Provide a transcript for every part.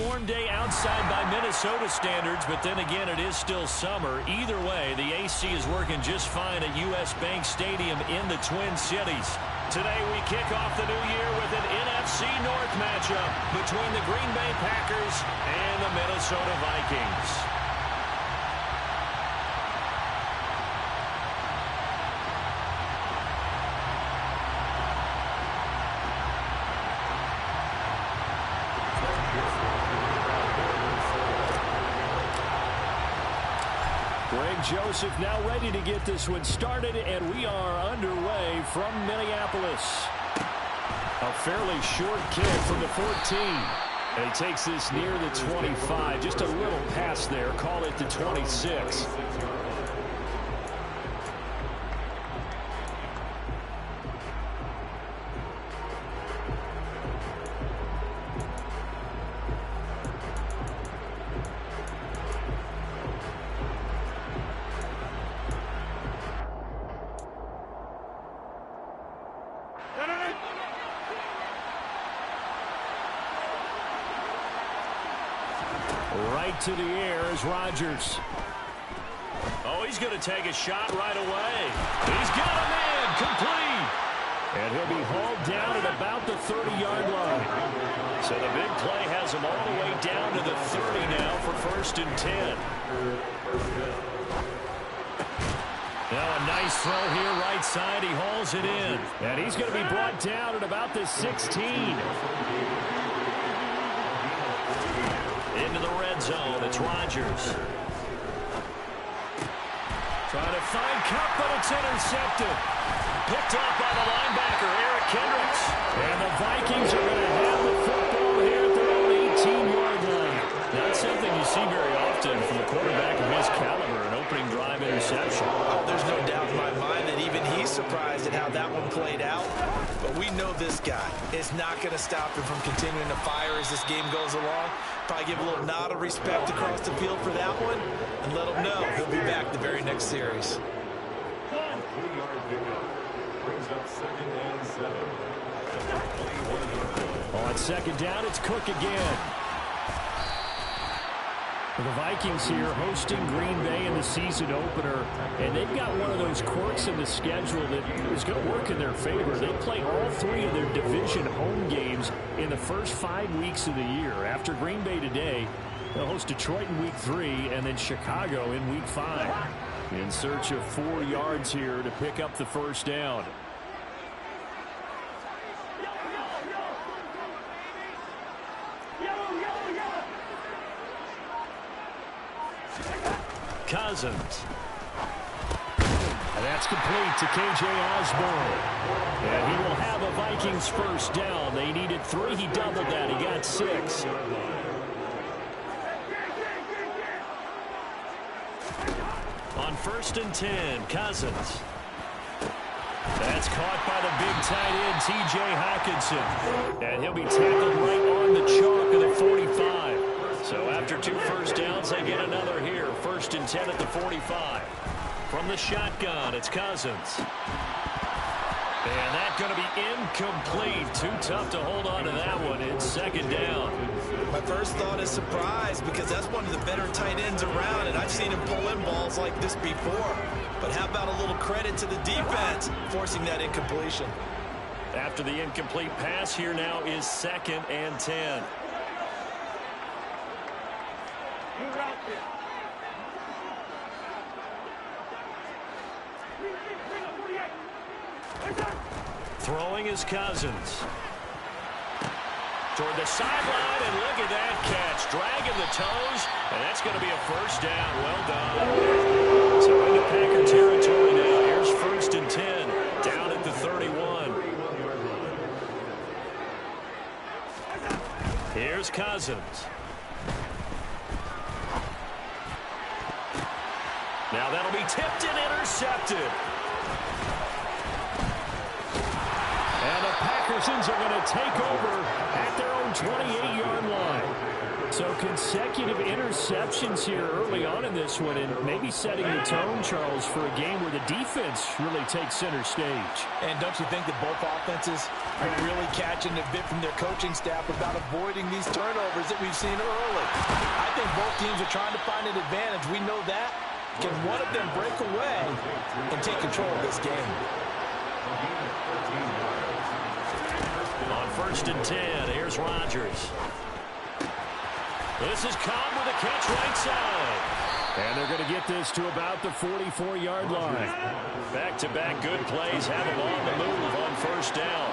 warm day outside by Minnesota standards, but then again, it is still summer. Either way, the AC is working just fine at U.S. Bank Stadium in the Twin Cities. Today, we kick off the new year with an NFC North matchup between the Green Bay Packers and the Minnesota Vikings. Joseph now ready to get this one started, and we are underway from Minneapolis. A fairly short kick from the 14. And he takes this near the 25, just a little past there. Call it the 26. Right to the air is Rodgers. Oh, he's going to take a shot right away. He's got him in, complete. And he'll be hauled down at about the 30-yard line. So the big play has him all the way down to the 30 now for 1st and 10. Now a nice throw here, right side. He hauls it in. And he's going to be brought down at about the 16. Into the red zone, it's Rodgers. Trying to find Cup, but it's intercepted. Picked up by the linebacker, Eric Kendricks. And the Vikings are going to have the football here at their own 18-yard line. Not something you see very often from a quarterback of his caliber, an opening drive interception. Oh, there's no doubt in my mind that even he's surprised at how that one played out. But we know this guy is not going to stop him from continuing to fire as this game goes along. Probably give a little nod of respect across the field for that one and let him know he'll be back the very next series. On second down, it's Cook again. The Vikings here hosting Green Bay in the season opener, and they've got one of those quirks in the schedule that is going to work in their favor. They play all 3 of their division home games in the first 5 weeks of the year. After Green Bay today, they'll host Detroit in week 3 and then Chicago in week 5. In search of 4 yards here to pick up the first down. Cousins. And that's complete to K.J. Osborne. And he will have a Vikings first down. They needed 3. He doubled that. He got 6. On 1st and 10, Cousins. That's caught by the big tight end, T.J. Hockenson. And he'll be tackled right on the chalk of the 45. So after 2 first downs, they get another here. 1st and 10 at the 45. From the shotgun, it's Cousins. And that's going to be incomplete. Too tough to hold on to that one. It's 2nd down. My first thought is surprise because that's one of the better tight ends around, and I've seen him pull in balls like this before. But how about a little credit to the defense forcing that incompletion? After the incomplete pass, here now is 2nd and 10. Throwing is Cousins. Toward the sideline, and look at that catch. Dragging the toes, and that's going to be a first down. Well done. So into Packer territory now. Here's 1st and 10, down at the 31. Here's Cousins. Now that'll be tipped and intercepted. And the Packersons are going to take over at their own 28-yard line. So consecutive interceptions here early on in this one, and maybe setting the tone, Charles, for a game where the defense really takes center stage. And don't you think that both offenses are really catching a bit from their coaching staff about avoiding these turnovers that we've seen early? I think both teams are trying to find an advantage. We know that. Can one of them break away and take control of this game? On 1st and 10, here's Rodgers. This is Cobb with a catch right side. And they're going to get this to about the 44-yard line. Back-to-back good plays have them on the move on 1st down.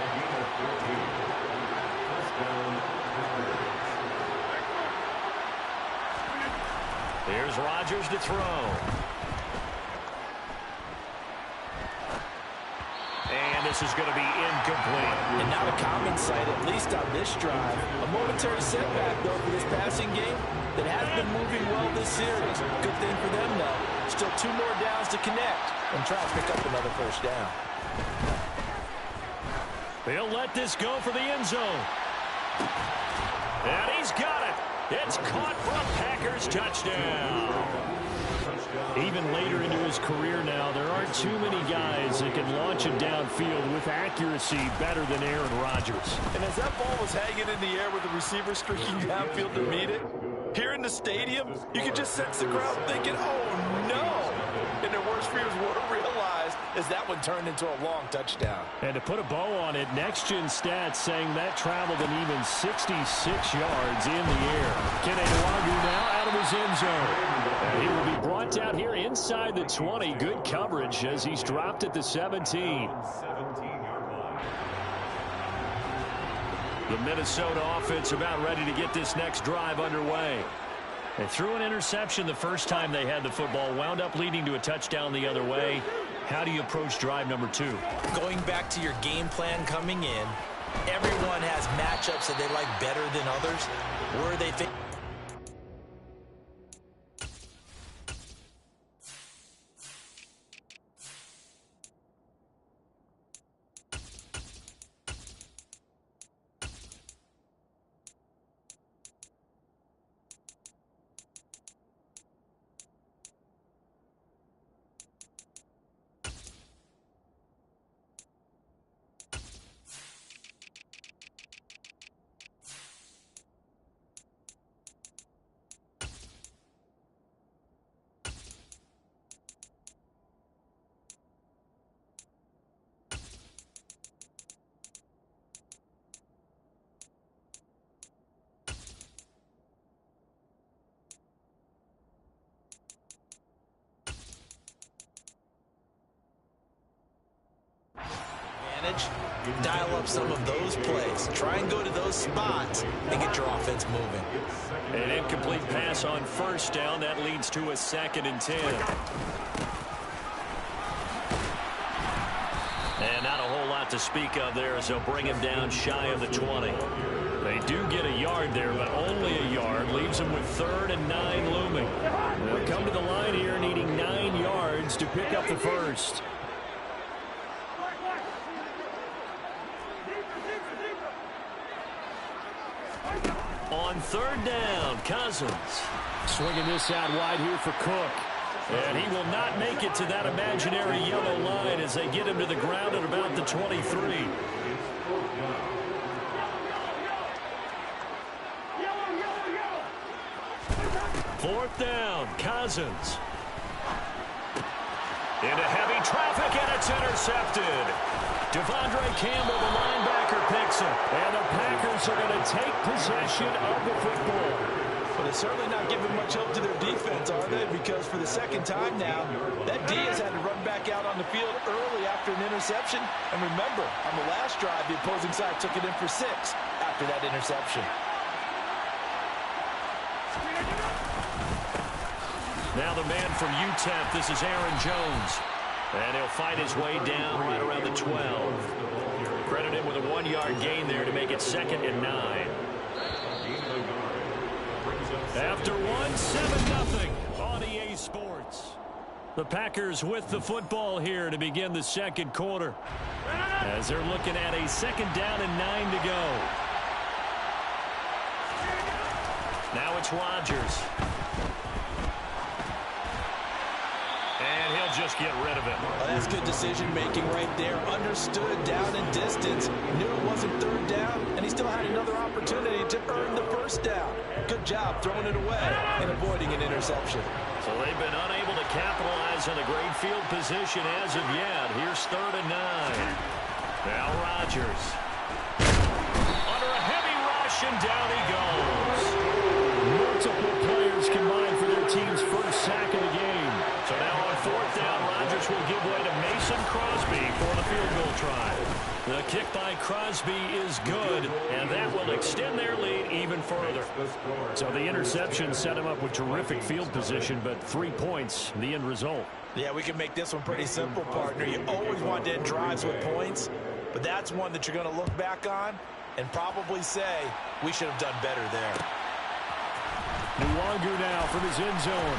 Here's Rodgers to throw. And this is going to be incomplete. And not a common sight, at least on this drive. A momentary setback, though, for this passing game that has been moving well this series. Good thing for them, though. Still 2 more downs to connect and try to pick up another 1st down. They'll let this go for the end zone. And he's got it. It's caught for a Packers touchdown. Even later into his career now, there aren't too many guys that can launch it downfield with accuracy better than Aaron Rodgers. And as that ball was hanging in the air with the receiver streaking downfield to meet it, here in the stadium, you could just sense the crowd thinking, oh, no. And their worst fears were realized as that one turned into a long touchdown. And to put a bow on it, Next Gen Stats saying that traveled an even 66 yards in the air. Kene Nwangwu now out of his end zone. And he will be brought down here inside the 20. Good coverage as he's dropped at the 17. The Minnesota offense about ready to get this next drive underway. They threw an interception the first time they had the football, wound up leading to a touchdown the other way. How do you approach drive number 2? Going back to your game plan coming in, everyone has matchups that they like better than others. Where they think dial up some of those plays. Try and go to those spots and get your offense moving. An incomplete pass on 1st down. That leads to a 2nd and 10. And not a whole lot to speak of there as they'll bring him down shy of the 20. They do get a yard there, but only a yard. Leaves them with 3rd and 9 looming. They'll come to the line here needing 9 yards to pick up the 1st. On 3rd down, Cousins. Swinging this out wide here for Cook. And he will not make it to that imaginary yellow line as they get him to the ground at about the 23. Fourth down, Cousins. Into heavy traffic, and it's intercepted. Devondre Campbell, the linebacker, picks it. And the Packers are going to take possession of the football. But they're certainly not giving much help to their defense, are they? Because for the 2nd time now, that D has had to run back out on the field early after an interception. And remember, on the last drive, the opposing side took it in for 6 after that interception. Now the man from UTEP, this is Aaron Jones. And he'll fight his way down right around the 12. Credit him with a 1-yard gain there to make it 2nd and 9. After 7-0 on EA Sports. The Packers with the football here to begin the 2nd quarter. As they're looking at a 2nd down and 9 to go. Now it's Rodgers. And he'll just get rid of it. Well, that's good decision-making right there. Understood down and distance. Knew it wasn't third down, and he still had another opportunity to earn the first down. Good job throwing it away and avoiding an interception. So they've been unable to capitalize on a great field position as of yet. Here's 3rd and 9. Now Rodgers. Under a heavy rush, and down he goes. Multiple players combined for their team's first sack of the game. So now on 4th down, Rodgers will give way to Mason Crosby for the field goal try. The kick by Crosby is good, and that will extend their lead even further. So the interception set him up with terrific field position, but 3 points, the end result. Yeah, we can make this one pretty simple, partner. You always want to end drives with points, but that's one that you're going to look back on and probably say, we should have done better there. Nwangu now from his end zone.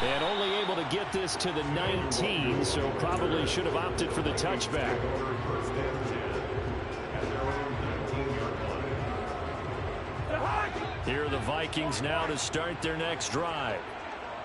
And only able to get this to the 19, so probably should have opted for the touchback. Here are the Vikings now to start their next drive.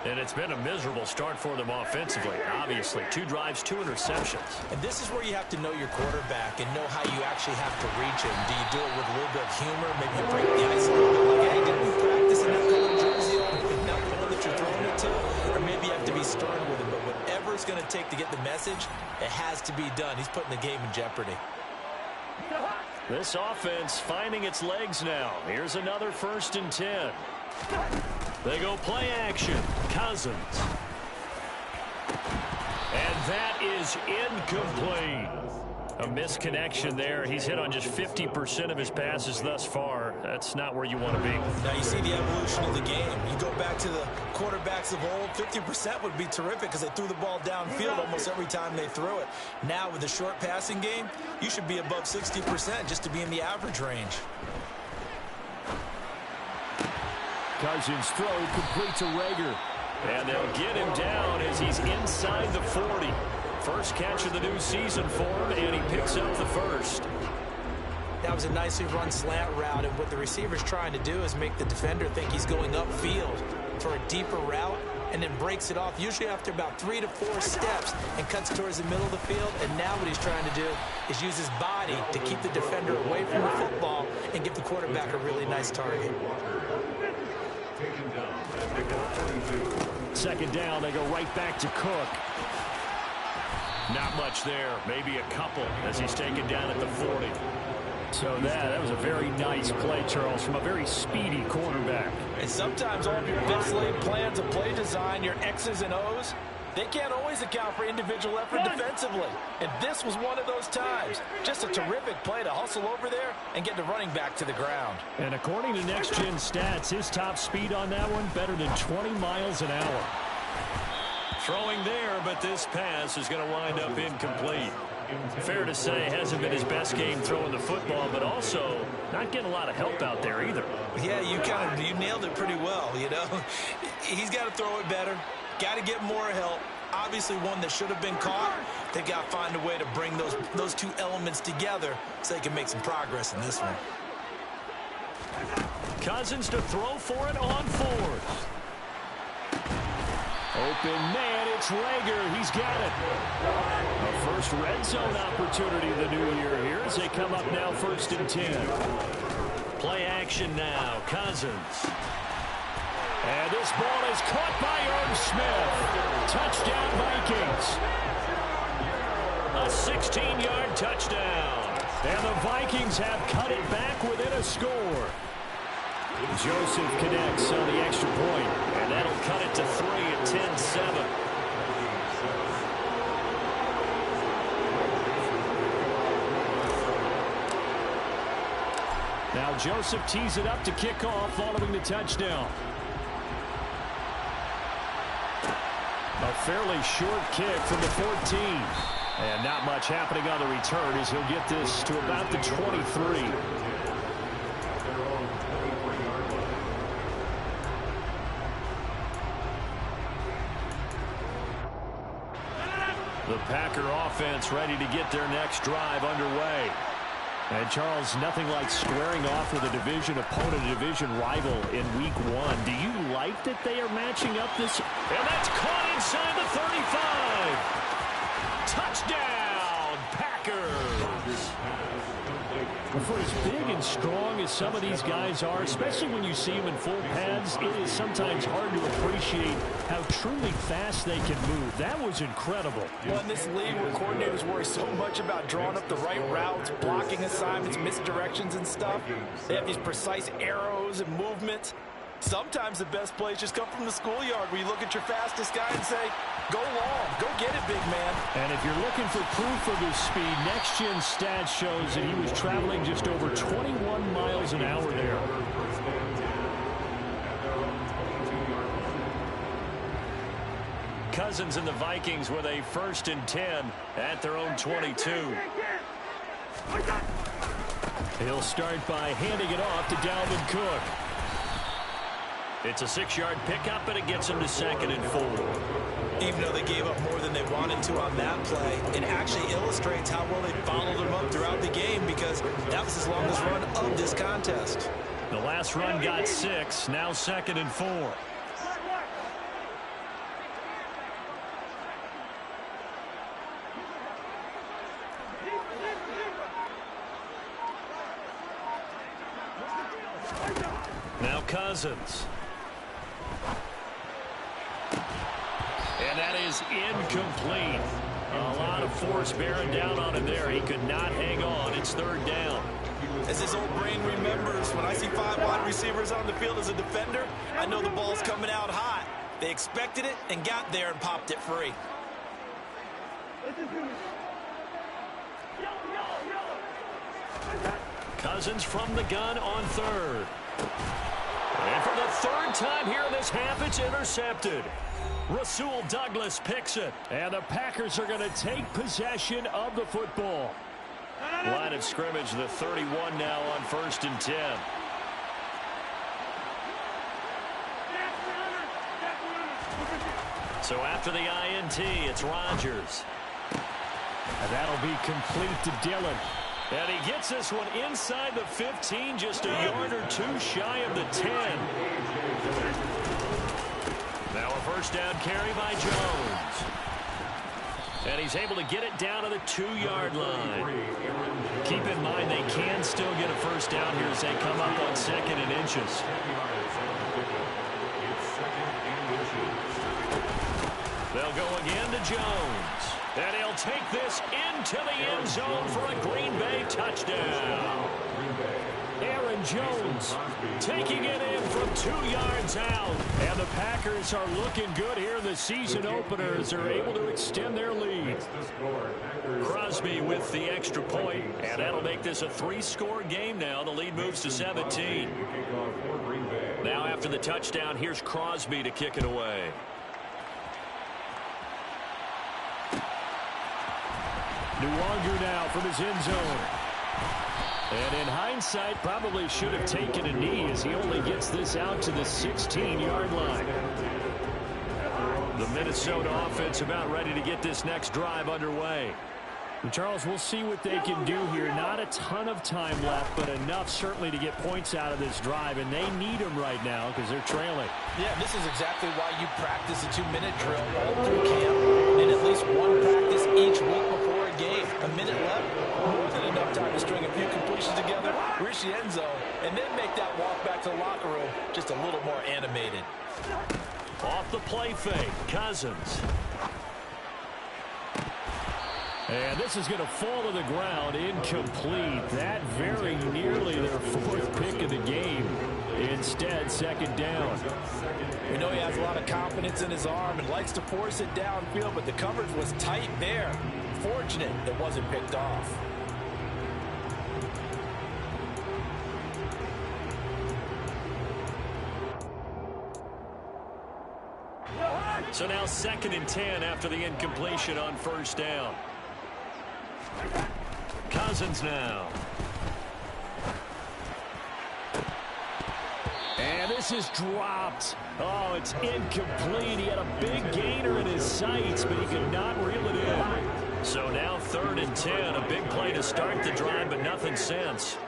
And it's been a miserable start for them offensively, obviously. 2 drives, 2 interceptions. And this is where you have to know your quarterback and know how you actually have to reach him. Do you do it with a little bit of humor? Maybe you break the ice a little bit like, hey, didn't we practice in that color jersey on not the one that you're throwing it to? Or maybe you have to be stern with him. But whatever it's going to take to get the message, it has to be done. He's putting the game in jeopardy. This offense finding its legs now. Here's another 1st and 10. They go play action. Cousins. And that is incomplete. A misconnection there. He's hit on just 50% of his passes thus far. That's not where you want to be. Now you see the evolution of the game. You go back to the quarterbacks of old, 50% would be terrific because they threw the ball downfield almost every time they threw it. Now with the short passing game, you should be above 60% just to be in the average range. Cousins throw complete to Rager. And they'll get him down as he's inside the 40. First catch of the new season for him, and he picks up the first. That was a nicely run slant route, and what the receiver's trying to do is make the defender think he's going upfield for a deeper route, and then breaks it off, usually after about 3 to 4 steps, and cuts towards the middle of the field. And now what he's trying to do is use his body to keep the defender away from the football and give the quarterback a really nice target. 2nd down, they go right back to Cook. Not much there, maybe a couple as he's taken down at the 40. So that was a very nice play, Charles, from a very speedy quarterback. And sometimes all of your best laid plans of play design, your X's and O's, they can't always account for individual effort defensively. And this was one of those times. Just a terrific play to hustle over there and get the running back to the ground. And according to Next Gen Stats, his top speed on that one, better than 20 miles an hour. Throwing there, but this pass is going to wind up incomplete. Fair to say, hasn't been his best game throwing the football, but also not getting a lot of help out there either. Yeah, you nailed it pretty well, you know. He's got to throw it better. Got to get more help. Obviously one that should have been caught. They got to find a way to bring those 2 elements together so they can make some progress in this one. Cousins to throw for it on 4th. Open man, it's Rager. He's got it. A first red zone opportunity of the new year here as they come up now 1st and 10. Play action now. Cousins. And this ball is caught by Irv Smith. Touchdown, Vikings. A 16-yard touchdown. And the Vikings have cut it back within a score. Joseph connects on the extra point, and that'll cut it to 3 at 10-7. Now Joseph tees it up to kick off following the touchdown. A fairly short kick from the 14. And not much happening on the return as he'll get this to about the 23. The Packer offense ready to get their next drive underway. And Charles, nothing like squaring off with a division opponent, a division rival in week 1. Do you like that they are matching up this? And that's caught inside the 35. Touchdown, Packers. For as big and strong as some of these guys are, especially when you see them in full pads, it is sometimes hard to appreciate how truly fast they can move. That was incredible. Well, in this league where coordinators worry so much about drawing up the right routes, blocking assignments, misdirections and stuff, they have these precise arrows and movements. Sometimes the best plays just come from the schoolyard where you look at your fastest guy and say, go long, go get it, big man. And if you're looking for proof of his speed, Next Gen Stats shows that he was traveling just over 21 miles an hour there. Cousins and the Vikings with a 1st and 10 at their own 22. He'll start by handing it off to Dalvin Cook. It's a 6-yard pickup, and it gets him to 2nd and 4. Even though they gave up more than they wanted to on that play, it actually illustrates how well they followed them up throughout the game because that was his longest run of this contest. The last run got 6, now 2nd and 4. Now Cousins. And that is incomplete. A lot of force bearing down on him there. He could not hang on. It's 3rd down. As his old brain remembers, when I see 5 wide receivers on the field as a defender, I know the ball's coming out hot. They expected it and got there and popped it free. Cousins from the gun on 3rd. And for the 3rd time here in this half, it's intercepted. Rasul Douglas picks it. And the Packers are going to take possession of the football. Line of scrimmage, the 31 now on 1st and 10. So after the INT, it's Rodgers. And that'll be complete to Dillon. And he gets this one inside the 15, just a yard or 2 shy of the 10. Now a 1st down carry by Jones. And he's able to get it down to the 2-yard line. Keep in mind they can still get a 1st down here as they come up on 2nd and inches. They'll go again to Jones. And he'll take this into the end zone for a Green Bay touchdown. Aaron Jones taking it in from 2 yards out. And the Packers are looking good here in the season opener as they're able to extend their lead. Crosby with the extra point, and that'll make this a 3-score game now. The lead moves to 17. Now after the touchdown, here's Crosby to kick it away. Nuwanger now from his end zone. And in hindsight, probably should have taken a knee as he only gets this out to the 16-yard line. The Minnesota offense about ready to get this next drive underway. And Charles, we'll see what they can do here. Not a ton of time left, but enough certainly to get points out of this drive. And they need them right now because they're trailing. Yeah, this is exactly why you practice a 2-minute drill all through camp and at least one practice each week before a game. A minute left, more than enough time to string a few completions together, reach the end zone, and then make that walk back to the locker room just a little more animated. Off the play fake, Cousins. And this is going to fall to the ground, incomplete. That very nearly their 4th pick of the game. Instead, 2nd down. We know he has a lot of confidence in his arm and likes to force it downfield, but the coverage was tight there. Fortunate it wasn't picked off. So now 2nd and 10 after the incompletion on 1st down. Cousins now. And this is dropped. Oh, it's incomplete. He had a big gainer in his sights, but he could not reel it in. So now 3rd and 10. A big play to start the drive, but nothing since.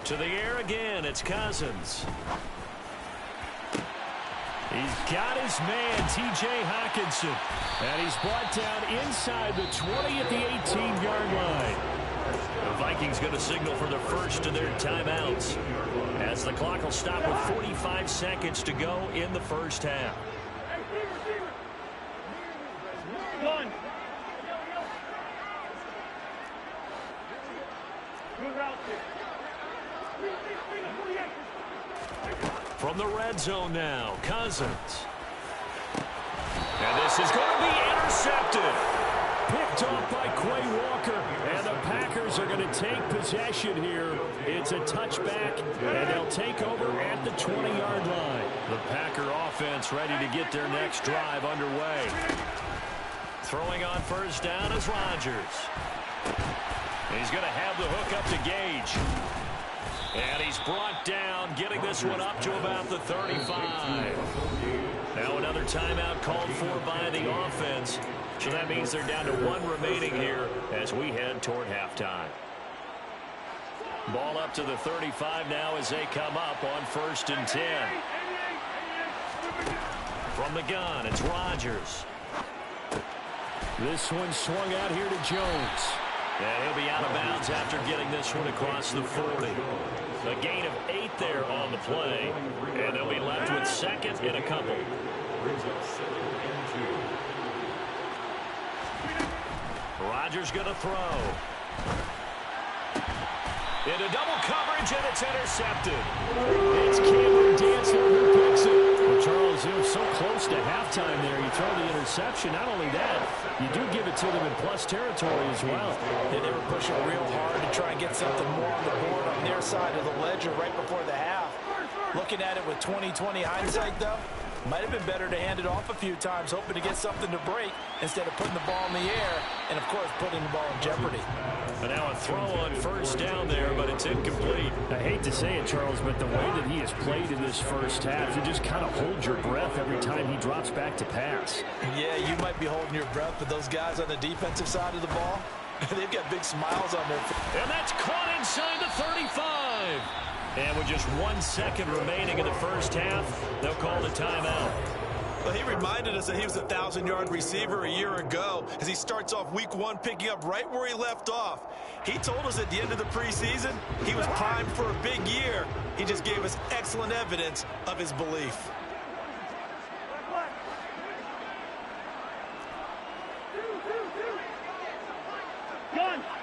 To the air again, it's Cousins. He's got his man, T.J. Hockenson. And he's brought down inside the 20 at the 18-yard line. The Vikings going to signal for the first of their timeouts, as the clock will stop with 45 seconds to go in the first half. From the red zone now, Cousins. And this is going to be intercepted. Picked off by Quay Walker. And the Packers are going to take possession here. It's a touchback, and they'll take over at the 20-yard line. The Packer offense ready to get their next drive underway. Throwing on first down is Rodgers. He's going to have the hook up to Gage. And he's brought down, getting this one up to about the 35. Now another timeout called for by the offense. So that means they're down to 1 remaining here as we head toward halftime. Ball up to the 35 now as they come up on 1st and 10. From the gun, it's Rodgers. This one swung out here to Jones. And he'll be out of bounds after getting this one across the 40. A gain of 8 there on the play. And they'll be left with 2nd and a couple. Rodgers going to throw. Into double coverage, and it's intercepted. It's Cameron Dantzler who picks it. Well, Charles, you were so close to halftime there. You throw the interception. Not only that, you do give it to them in plus territory as well. And they were pushing real hard to try and get something more on the board on their side of the ledger right before the half. Looking at it with 20/20 hindsight, though, might have been better to hand it off a few times, hoping to get something to break instead of putting the ball in the air and, of course, putting the ball in jeopardy. But now a throw on first down there, but it's incomplete. I hate to say it, Charles, but the way that he has played in this first half, you just kind of hold your breath every time he drops back to pass. Yeah, you might be holding your breath, but those guys on the defensive side of the ball, they've got big smiles on their faces. And that's caught inside the 35. And with just 1 second remaining in the first half, they'll call the timeout. Well, he reminded us that he was a 1,000-yard receiver a year ago as he starts off week 1 picking up right where he left off. He told us at the end of the preseason he was primed for a big year. He just gave us excellent evidence of his belief.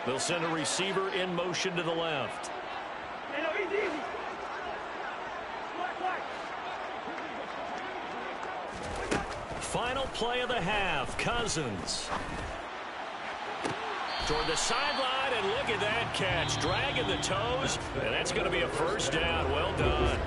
They'll send a receiver in motion to the left. Final play of the half, Cousins. Toward the sideline, and look at that catch. Dragging the toes, and that's going to be a first down. Well done.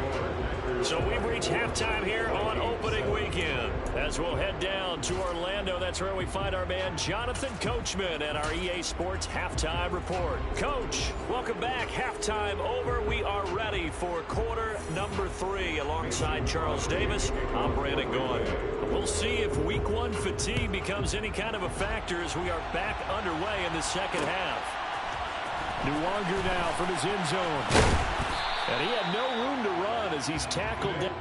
So we've reached halftime here on opening weekend. As we'll head down to Orlando, that's where we find our man Jonathan Coachman at our EA Sports Halftime Report. Coach, welcome back. Halftime over. We are ready for quarter number 3 alongside Charles Davis. I'm Brandon Gaughan. We'll see if week 1 fatigue becomes any kind of a factor as we are back underway in the second half. Nwanger now from his end zone. And he had no room to run as he's tackled down.